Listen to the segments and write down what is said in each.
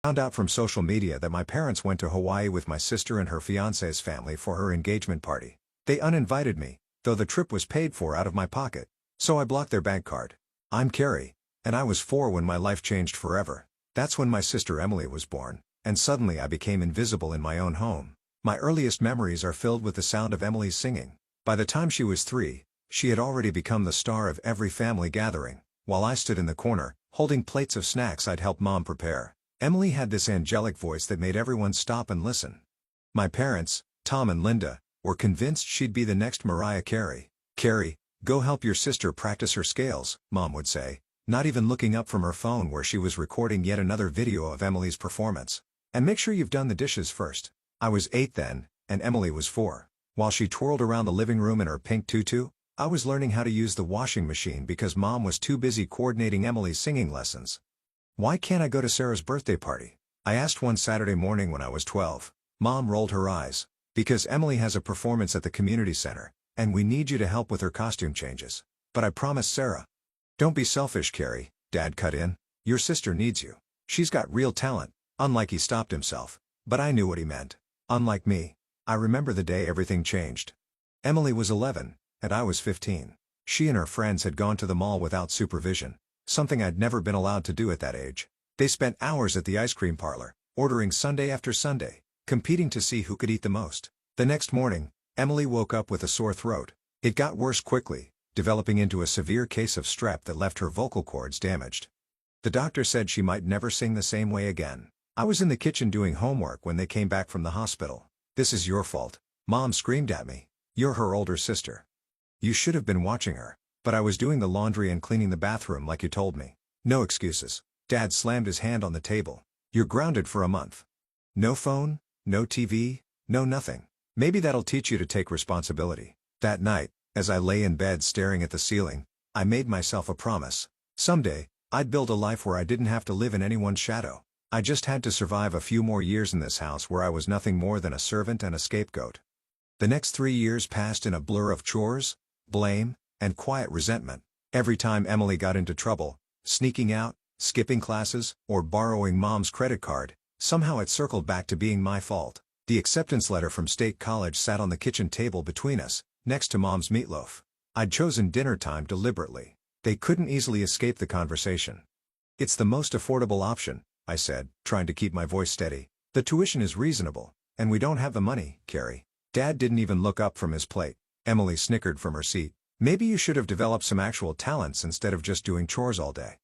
Found out from social media that my parents went to Hawaii with my sister and her fiancé's family for her engagement party. They uninvited me, though the trip was paid for out of my pocket. So I blocked their bank card. I'm Carrie, and I was 4 when my life changed forever. That's when my sister Emily was born, and suddenly I became invisible in my own home. My earliest memories are filled with the sound of Emily's singing. By the time she was 3, she had already become the star of every family gathering, while I stood in the corner, holding plates of snacks I'd helped Mom prepare. Emily had this angelic voice that made everyone stop and listen. My parents, Tom and Linda, were convinced she'd be the next Mariah Carey. "Carrie, go help your sister practice her scales," Mom would say, not even looking up from her phone where she was recording yet another video of Emily's performance. "And make sure you've done the dishes first." I was 8 then, and Emily was 4. While she twirled around the living room in her pink tutu, I was learning how to use the washing machine because Mom was too busy coordinating Emily's singing lessons. "Why can't I go to Sarah's birthday party?" I asked one Saturday morning when I was 12. Mom rolled her eyes. "Because Emily has a performance at the community center, and we need you to help with her costume changes." "But I promised Sarah." "Don't be selfish, Carrie," Dad cut in. "Your sister needs you. She's got real talent." Unlike he stopped himself. But I knew what he meant. Unlike me. I remember the day everything changed. Emily was 11, and I was 15. She and her friends had gone to the mall without supervision, something I'd never been allowed to do at that age. They spent hours at the ice cream parlor, ordering sundae after sundae, competing to see who could eat the most. The next morning, Emily woke up with a sore throat. It got worse quickly, developing into a severe case of strep that left her vocal cords damaged. The doctor said she might never sing the same way again. I was in the kitchen doing homework when they came back from the hospital. "This is your fault," Mom screamed at me. "You're her older sister. You should have been watching her." "But I was doing the laundry and cleaning the bathroom like you told me." "No excuses." Dad slammed his hand on the table. "You're grounded for a month. No phone, no TV, no nothing. Maybe that'll teach you to take responsibility." That night, as I lay in bed staring at the ceiling, I made myself a promise. Someday, I'd build a life where I didn't have to live in anyone's shadow. I just had to survive a few more years in this house where I was nothing more than a servant and a scapegoat. The next 3 years passed in a blur of chores, blame, and quiet resentment. Every time Emily got into trouble, sneaking out, skipping classes, or borrowing Mom's credit card, somehow it circled back to being my fault. The acceptance letter from State College sat on the kitchen table between us, next to Mom's meatloaf. I'd chosen dinner time deliberately. They couldn't easily escape the conversation. "It's the most affordable option," I said, trying to keep my voice steady. "The tuition is reasonable, and we don't have the money, Carrie." Dad didn't even look up from his plate. Emily snickered from her seat. "Maybe you should have developed some actual talents instead of just doing chores all day."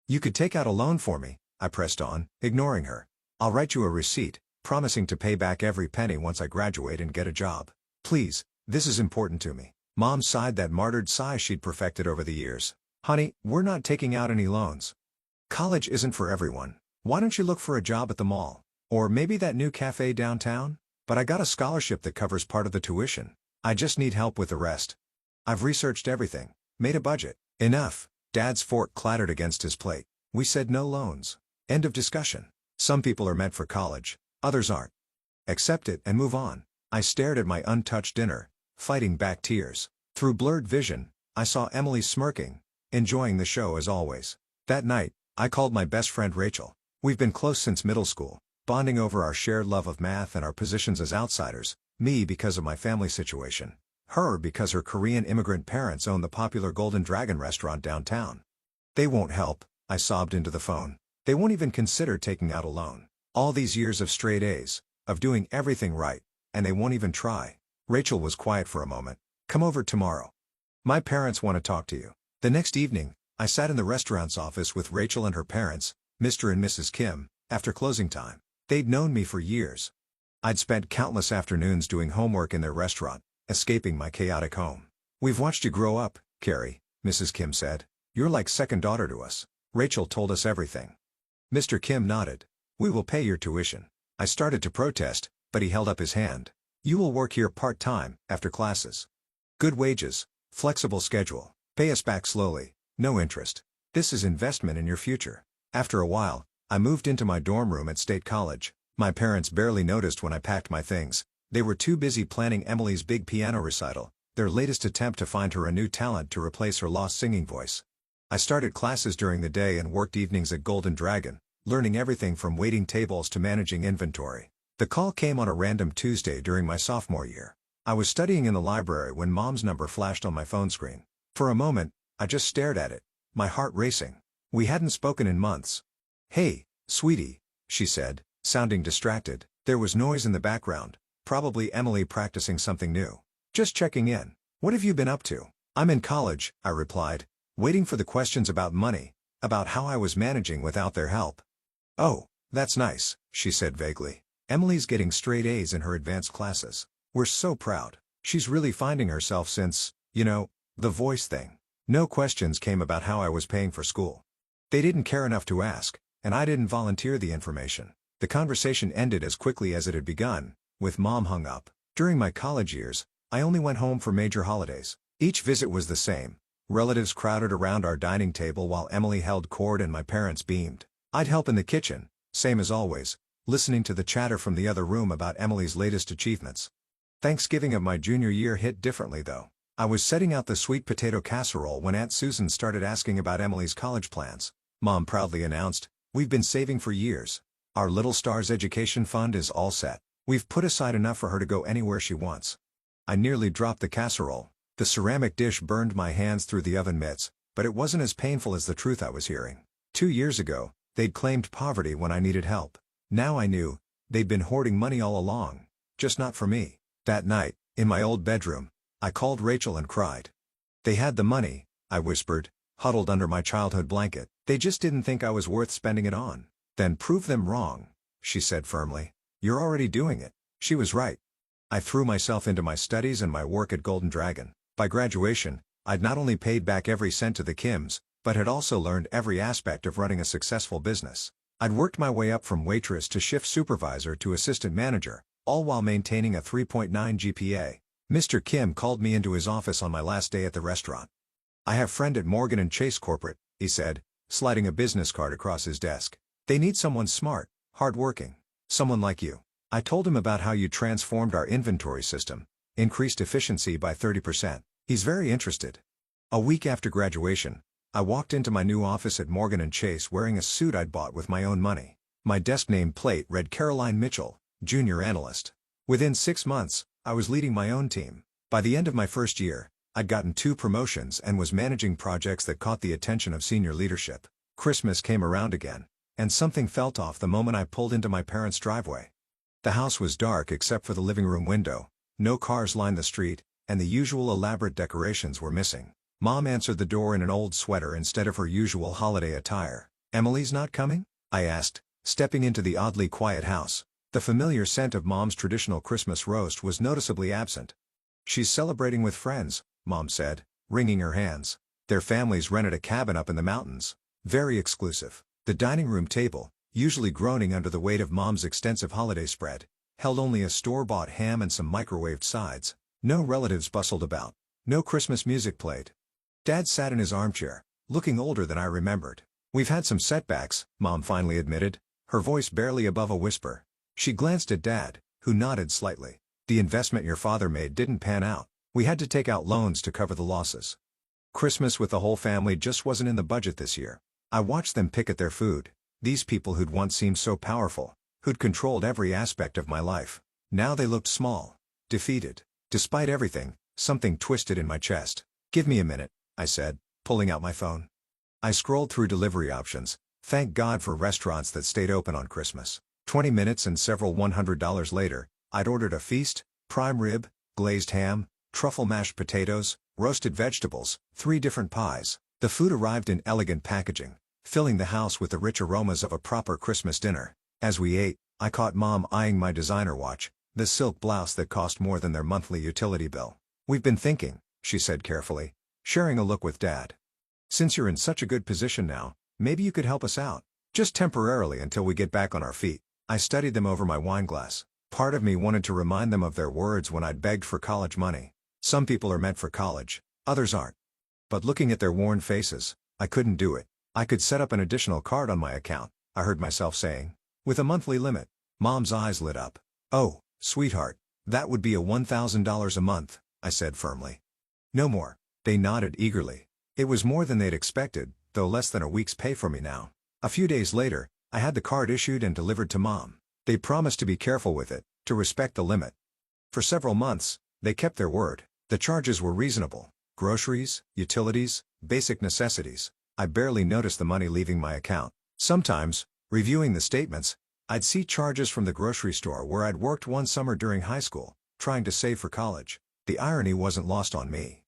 "You could take out a loan for me," I pressed on, ignoring her. "I'll write you a receipt, promising to pay back every penny once I graduate and get a job. Please, this is important to me." Mom sighed that martyred sigh she'd perfected over the years. "Honey, we're not taking out any loans. College isn't for everyone. Why don't you look for a job at the mall? Or maybe that new cafe downtown? But I got a scholarship that covers part of the tuition. I just need help with the rest. I've researched everything, made a budget." "Enough." Dad's fork clattered against his plate. "We said no loans. End of discussion. Some people are meant for college, others aren't. Accept it and move on." I stared at my untouched dinner, fighting back tears. Through blurred vision, I saw Emily smirking, enjoying the show as always. That night, I called my best friend Rachel. We've been close since middle school, bonding over our shared love of math and our positions as outsiders, me because of my family situation, her because her Korean immigrant parents own the popular Golden Dragon restaurant downtown. "They won't help," I sobbed into the phone. "They won't even consider taking out a loan. All these years of straight A's, of doing everything right, and they won't even try." Rachel was quiet for a moment. "Come over tomorrow. My parents want to talk to you." The next evening, I sat in the restaurant's office with Rachel and her parents, Mr. and Mrs. Kim, after closing time. They'd known me for years. I'd spent countless afternoons doing homework in their restaurant, escaping my chaotic home. "We've watched you grow up, Carrie," Mrs. Kim said. "You're like second daughter to us." Rachel told us everything. Mr. Kim nodded. "We will pay your tuition." I started to protest, but he held up his hand. "You will work here part-time, after classes. Good wages, flexible schedule, pay us back slowly, no interest. This is investment in your future." After a while, I moved into my dorm room at State College. My parents barely noticed when I packed my things. They were too busy planning Emily's big piano recital, their latest attempt to find her a new talent to replace her lost singing voice. I started classes during the day and worked evenings at Golden Dragon, learning everything from waiting tables to managing inventory. The call came on a random Tuesday during my sophomore year. I was studying in the library when Mom's number flashed on my phone screen. For a moment, I just stared at it, my heart racing. We hadn't spoken in months. "Hey, sweetie," she said, sounding distracted. There was noise in the background, probably Emily practicing something new. "Just checking in. What have you been up to?" "I'm in college," I replied, waiting for the questions about money, about how I was managing without their help. "Oh, that's nice," she said vaguely. "Emily's getting straight A's in her advanced classes. We're so proud. She's really finding herself since, the voice thing." No questions came about how I was paying for school. They didn't care enough to ask, and I didn't volunteer the information. The conversation ended as quickly as it had begun, with Mom hung up. During my college years, I only went home for major holidays. Each visit was the same. Relatives crowded around our dining table while Emily held court and my parents beamed. I'd help in the kitchen, same as always, listening to the chatter from the other room about Emily's latest achievements. Thanksgiving of my junior year hit differently though. I was setting out the sweet potato casserole when Aunt Susan started asking about Emily's college plans. Mom proudly announced, "We've been saving for years. Our little star's education fund is all set. We've put aside enough for her to go anywhere she wants." I nearly dropped the casserole. The ceramic dish burned my hands through the oven mitts, but it wasn't as painful as the truth I was hearing. 2 years ago, they'd claimed poverty when I needed help. Now I knew, they'd been hoarding money all along, just not for me. That night, in my old bedroom, I called Rachel and cried. "They had the money," I whispered, huddled under my childhood blanket. "They just didn't think I was worth spending it on." "Then prove them wrong," she said firmly. "You're already doing it." She was right. I threw myself into my studies and my work at Golden Dragon. By graduation, I'd not only paid back every cent to the Kims, but had also learned every aspect of running a successful business. I'd worked my way up from waitress to shift supervisor to assistant manager, all while maintaining a 3.9 GPA. Mr. Kim called me into his office on my last day at the restaurant. "I have friend at Morgan & Chase Corporate," he said, sliding a business card across his desk. "They need someone smart, hardworking, someone like you." I told him about how you transformed our inventory system, increased efficiency by 30%. He's very interested. A week after graduation, I walked into my new office at Morgan & Chase wearing a suit I'd bought with my own money. My desk name plate read Caroline Mitchell, Junior Analyst. Within 6 months, I was leading my own team. By the end of my first year, I'd gotten 2 promotions and was managing projects that caught the attention of senior leadership. Christmas came around again, and something felt off the moment I pulled into my parents' driveway. The house was dark except for the living room window, no cars lined the street, and the usual elaborate decorations were missing. Mom answered the door in an old sweater instead of her usual holiday attire. "Emily's not coming?" I asked, stepping into the oddly quiet house. The familiar scent of Mom's traditional Christmas roast was noticeably absent. "She's celebrating with friends," Mom said, wringing her hands. Their families rented a cabin up in the mountains. Very exclusive. The dining room table, usually groaning under the weight of Mom's extensive holiday spread, held only a store-bought ham and some microwaved sides. No relatives bustled about. No Christmas music played. Dad sat in his armchair, looking older than I remembered. "We've had some setbacks," Mom finally admitted, her voice barely above a whisper. She glanced at Dad, who nodded slightly. "The investment your father made didn't pan out. We had to take out loans to cover the losses. Christmas with the whole family just wasn't in the budget this year." I watched them pick at their food. These people who'd once seemed so powerful, who'd controlled every aspect of my life. Now they looked small, defeated. Despite everything, something twisted in my chest. "Give me a minute," I said, pulling out my phone. I scrolled through delivery options. Thank God for restaurants that stayed open on Christmas. 20 minutes and several $100 later, I'd ordered a feast, prime rib, glazed ham, truffle mashed potatoes, roasted vegetables, 3 different pies. The food arrived in elegant packaging, filling the house with the rich aromas of a proper Christmas dinner. As we ate, I caught Mom eyeing my designer watch, the silk blouse that cost more than their monthly utility bill. "We've been thinking," she said carefully, sharing a look with Dad. "Since you're in such a good position now, maybe you could help us out. Just temporarily until we get back on our feet." I studied them over my wine glass. Part of me wanted to remind them of their words when I'd begged for college money. Some people are meant for college, others aren't. But looking at their worn faces, I couldn't do it. "I could set up an additional card on my account," I heard myself saying. "With a monthly limit." Mom's eyes lit up. "Oh, sweetheart, that would be a $1,000 a month," I said firmly. "No more." They nodded eagerly. It was more than they'd expected, though less than a week's pay for me now. A few days later, I had the card issued and delivered to Mom. They promised to be careful with it, to respect the limit. For several months, they kept their word. The charges were reasonable. Groceries, utilities, basic necessities. I barely noticed the money leaving my account. Sometimes, reviewing the statements, I'd see charges from the grocery store where I'd worked one summer during high school, trying to save for college. The irony wasn't lost on me.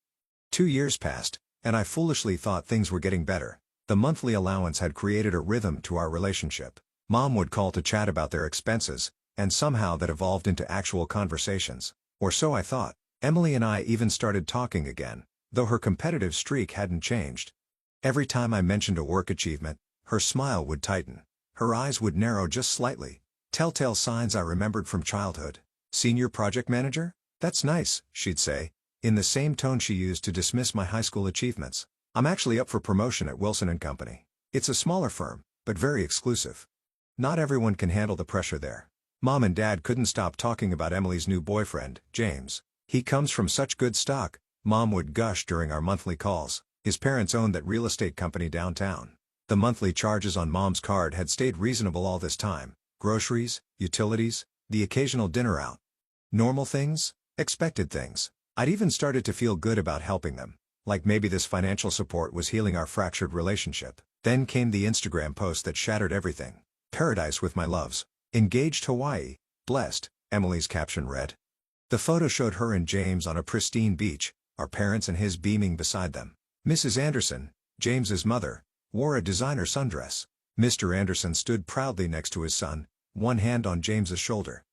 2 years passed, and I foolishly thought things were getting better. The monthly allowance had created a rhythm to our relationship. Mom would call to chat about their expenses, and somehow that evolved into actual conversations. Or so I thought. Emily and I even started talking again, though her competitive streak hadn't changed. Every time I mentioned a work achievement, her smile would tighten. Her eyes would narrow just slightly. Telltale signs I remembered from childhood. "Senior project manager? That's nice," she'd say, in the same tone she used to dismiss my high school achievements. "I'm actually up for promotion at Wilson & Company. It's a smaller firm, but very exclusive." Not everyone can handle the pressure there. Mom and Dad couldn't stop talking about Emily's new boyfriend, James. "He comes from such good stock," Mom would gush during our monthly calls. "His parents owned that real estate company downtown." The monthly charges on Mom's card had stayed reasonable all this time. Groceries, utilities, the occasional dinner out. Normal things, expected things. I'd even started to feel good about helping them, like maybe this financial support was healing our fractured relationship. Then came the Instagram post that shattered everything. "Paradise with my loves. Engaged Hawaii. Blessed," Emily's caption read. The photo showed her and James on a pristine beach, our parents and his beaming beside them. Mrs. Anderson, James's mother, wore a designer sundress. Mr. Anderson stood proudly next to his son, one hand on James's shoulder.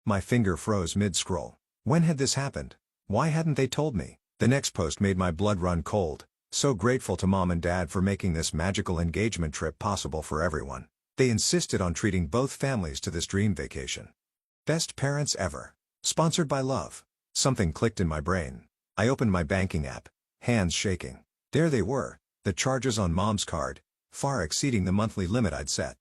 My finger froze mid-scroll. When had this happened? Why hadn't they told me? The next post made my blood run cold. So grateful to Mom and Dad for making this magical engagement trip possible for everyone. They insisted on treating both families to this dream vacation. Best parents ever. Sponsored by Love. Something clicked in my brain. I opened my banking app, hands shaking. There they were, the charges on Mom's card, far exceeding the monthly limit I'd set.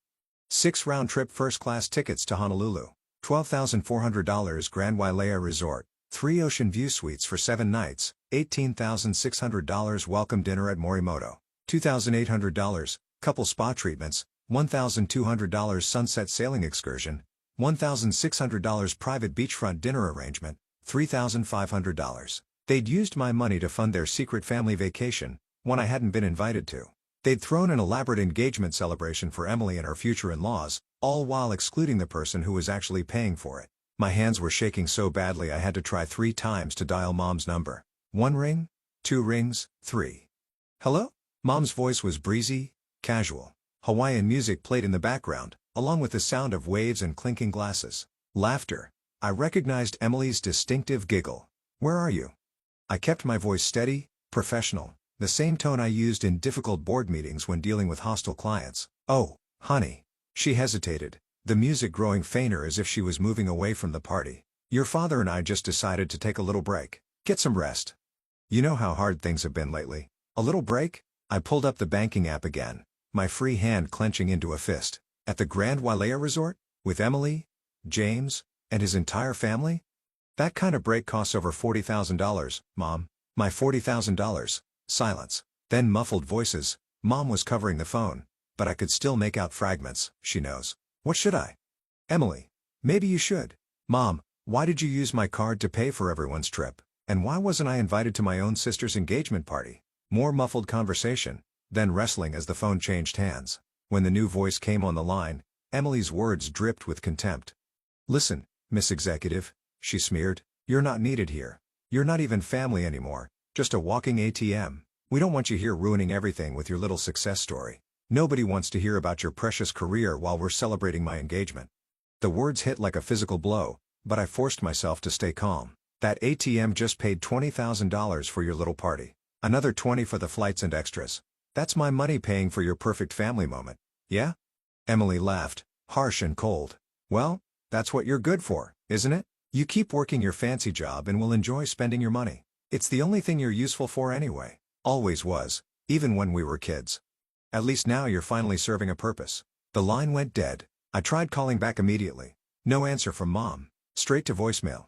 6 round-trip first-class tickets to Honolulu, $12,400 Grand Wailea Resort, 3 ocean view suites for 7 nights, $18,600 welcome dinner at Morimoto, $2,800, couple spa treatments, $1,200 sunset sailing excursion, $1,600 private beachfront dinner arrangement, $3,500. They'd used my money to fund their secret family vacation, one I hadn't been invited to. They'd thrown an elaborate engagement celebration for Emily and her future in-laws, all while excluding the person who was actually paying for it. My hands were shaking so badly I had to try 3 times to dial Mom's number. 1 ring, 2 rings, 3. "Hello?" Mom's voice was breezy, casual. Hawaiian music played in the background, along with the sound of waves and clinking glasses. Laughter. I recognized Emily's distinctive giggle. "Where are you?" I kept my voice steady, professional, the same tone I used in difficult board meetings when dealing with hostile clients. "Oh, honey." She hesitated, the music growing fainter as if she was moving away from the party. "Your father and I just decided to take a little break. Get some rest. You know how hard things have been lately. A little break?" I pulled up the banking app again, my free hand clenching into a fist. "At the Grand Wailea Resort? With Emily, James, and his entire family? That kind of break costs over $40,000, Mom." "My $40,000. Silence. Then muffled voices. Mom was covering the phone, but I could still make out fragments. "She knows. What should I?" "Emily. Maybe you should." "Mom, why did you use my card to pay for everyone's trip? And why wasn't I invited to my own sister's engagement party?" More muffled conversation, then wrestling as the phone changed hands. When the new voice came on the line, Emily's words dripped with contempt. "Listen, Miss Executive," she smeared, "you're not needed here. You're not even family anymore, just a walking ATM. We don't want you here ruining everything with your little success story. Nobody wants to hear about your precious career while we're celebrating my engagement." The words hit like a physical blow, but I forced myself to stay calm. "That ATM just paid $20,000 for your little party. Another $20 for the flights and extras. That's my money paying for your perfect family moment. Yeah?" Emily laughed, harsh and cold. "Well, that's what you're good for, isn't it? You keep working your fancy job and we'll enjoy spending your money. It's the only thing you're useful for anyway. Always was, even when we were kids. At least now you're finally serving a purpose." The line went dead. I tried calling back immediately. No answer from Mom. Straight to voicemail.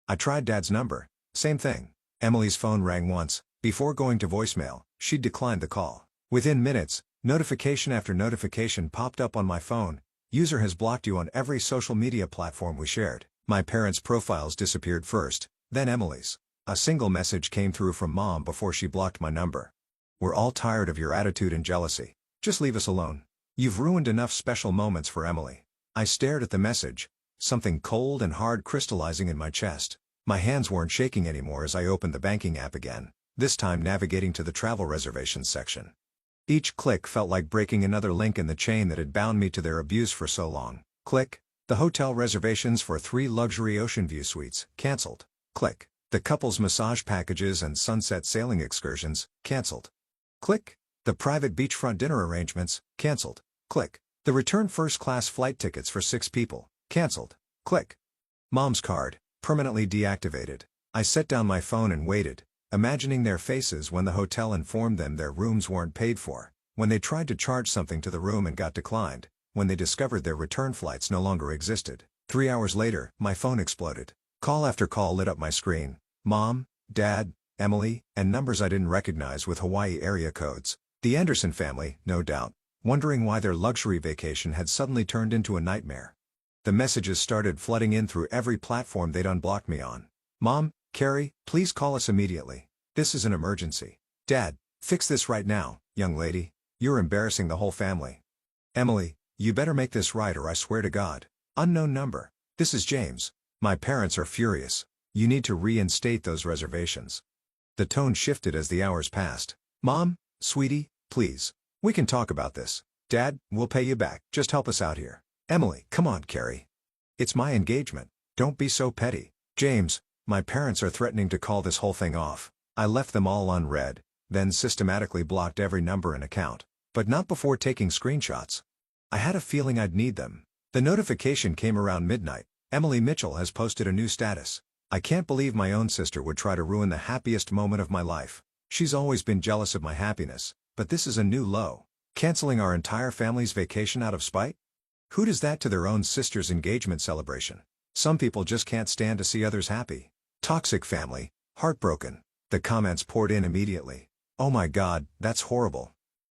I tried Dad's number. Same thing. Emily's phone rang once. Before going to voicemail, she'd declined the call. Within minutes, Notification after notification popped up on my phone. User has blocked you on every social media platform we shared. My parents' profiles disappeared first, then Emily's. A single message came through from mom before she blocked my number. We're all tired of your attitude and jealousy. Just leave us alone. You've ruined enough special moments for Emily. I stared at the message, something cold and hard crystallizing in my chest. My hands weren't shaking anymore as I opened the banking app again, this time navigating to the travel reservations section. Each click felt like breaking another link in the chain that had bound me to their abuse for so long. Click. The hotel reservations for 3 luxury ocean view suites, cancelled. Click. The couple's massage packages and sunset sailing excursions, cancelled. Click. The private beachfront dinner arrangements, cancelled. Click. The return first-class flight tickets for 6 people, cancelled. Click. Mom's card, permanently deactivated. I set down my phone and waited, imagining their faces when the hotel informed them their rooms weren't paid for, when they tried to charge something to the room and got declined, when they discovered their return flights no longer existed. 3 hours later, my phone exploded. Call after call lit up my screen. Mom, Dad, Emily, and numbers I didn't recognize with Hawaii area codes. The Anderson family, no doubt, wondering why their luxury vacation had suddenly turned into a nightmare. The messages started flooding in through every platform they'd unblocked me on. Mom, Carrie, please call us immediately. This is an emergency. Dad, fix this right now, young lady. You're embarrassing the whole family. Emily, you better make this right or I swear to God. Unknown number. This is James. My parents are furious. You need to reinstate those reservations. The tone shifted as the hours passed. Mom, sweetie, please. We can talk about this. Dad, we'll pay you back. Just help us out here. Emily, come on, Carrie. It's my engagement. Don't be so petty. James, my parents are threatening to call this whole thing off. I left them all unread, then systematically blocked every number and account. But not before taking screenshots. I had a feeling I'd need them. The notification came around midnight. Emily Mitchell has posted a new status. I can't believe my own sister would try to ruin the happiest moment of my life. She's always been jealous of my happiness, but this is a new low. Canceling our entire family's vacation out of spite? Who does that to their own sister's engagement celebration? Some people just can't stand to see others happy. Toxic family, heartbroken. The comments poured in immediately. Oh my God, that's horrible.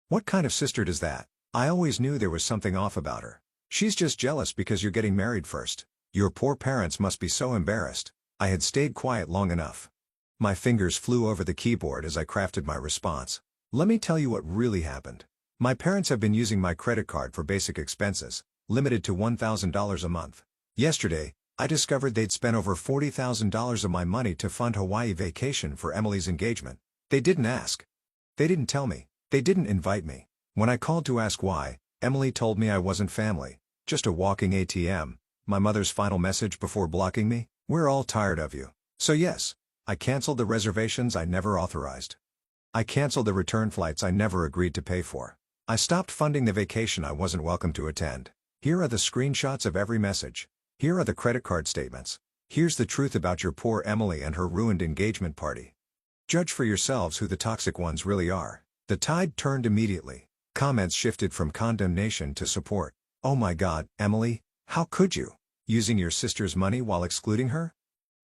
What kind of sister does that? I always knew there was something off about her. She's just jealous because you're getting married first. Your poor parents must be so embarrassed. I had stayed quiet long enough. My fingers flew over the keyboard as I crafted my response. Let me tell you what really happened. My parents have been using my credit card for basic expenses, limited to $1,000 a month. Yesterday, I discovered they'd spent over $40,000 of my money to fund Hawaii vacation for Emily's engagement. They didn't ask. They didn't tell me. They didn't invite me. When I called to ask why, Emily told me I wasn't family, just a walking ATM. My mother's final message before blocking me: we're all tired of you. So yes, I canceled the reservations I never authorized. I canceled the return flights I never agreed to pay for. I stopped funding the vacation I wasn't welcome to attend. Here are the screenshots of every message. Here are the credit card statements. Here's the truth about your poor Emily and her ruined engagement party. Judge for yourselves who the toxic ones really are. The tide turned immediately. Comments shifted from condemnation to support. Oh my God, Emily, how could you? Using your sister's money while excluding her?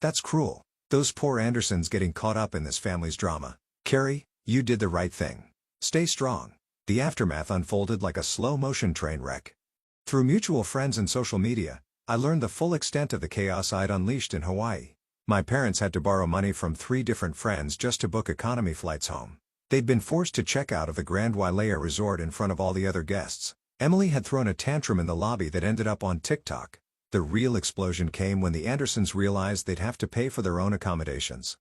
That's cruel. Those poor Andersons getting caught up in this family's drama. Carrie, you did the right thing. Stay strong. The aftermath unfolded like a slow-motion train wreck. Through mutual friends and social media, I learned the full extent of the chaos I'd unleashed in Hawaii. My parents had to borrow money from 3 different friends just to book economy flights home. They'd been forced to check out of the Grand Wailea resort in front of all the other guests. Emily had thrown a tantrum in the lobby that ended up on TikTok. The real explosion came when the Andersons realized they'd have to pay for their own accommodations.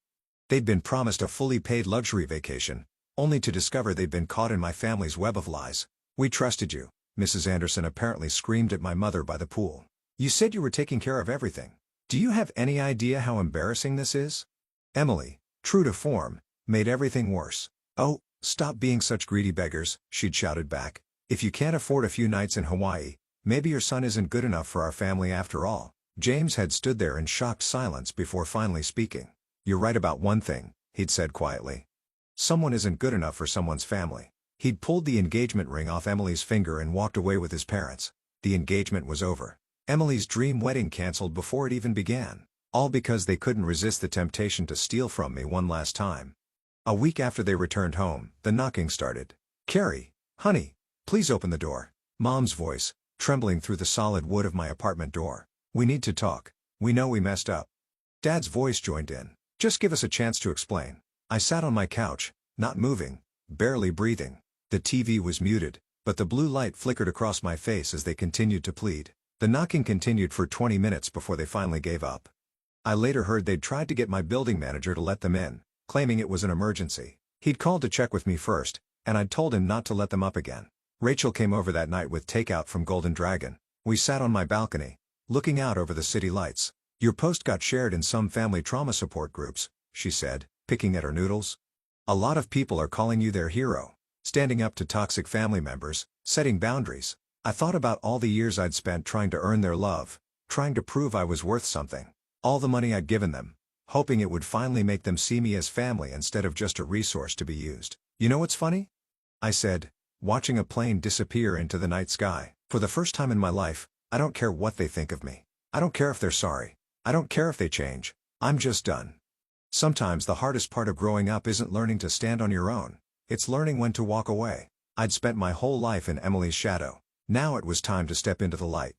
They'd been promised a fully paid luxury vacation, only to discover they'd been caught in my family's web of lies. We trusted you, Mrs. Anderson apparently screamed at my mother by the pool. You said you were taking care of everything. Do you have any idea how embarrassing this is? Emily, true to form, made everything worse. Oh, stop being such greedy beggars, she'd shouted back. If you can't afford a few nights in Hawaii, maybe your son isn't good enough for our family after all. James had stood there in shocked silence before finally speaking. You're right about one thing, he'd said quietly. Someone isn't good enough for someone's family. He'd pulled the engagement ring off Emily's finger and walked away with his parents. The engagement was over. Emily's dream wedding canceled before it even began. All because they couldn't resist the temptation to steal from me one last time. A week after they returned home, the knocking started. Carrie, honey, Please open the door. Mom's voice, trembling through the solid wood of my apartment door. We need to talk. We know we messed up. Dad's voice joined in. Just give us a chance to explain. I sat on my couch, not moving, barely breathing. The TV was muted, but the blue light flickered across my face as they continued to plead. The knocking continued for 20 minutes before they finally gave up. I later heard they'd tried to get my building manager to let them in, claiming it was an emergency. He'd called to check with me first, and I'd told him not to let them up again. Rachel came over that night with takeout from Golden Dragon. We sat on my balcony, looking out over the city lights. Your post got shared in some family trauma support groups, she said, picking at her noodles. A lot of people are calling you their hero, standing up to toxic family members, setting boundaries. I thought about all the years I'd spent trying to earn their love, trying to prove I was worth something. All the money I'd given them, hoping it would finally make them see me as family instead of just a resource to be used. You know what's funny? I said, watching a plane disappear into the night sky. For the first time in my life, I don't care what they think of me. I don't care if they're sorry. I don't care if they change. I'm just done. Sometimes the hardest part of growing up isn't learning to stand on your own. It's learning when to walk away. I'd spent my whole life in Emily's shadow. Now it was time to step into the light.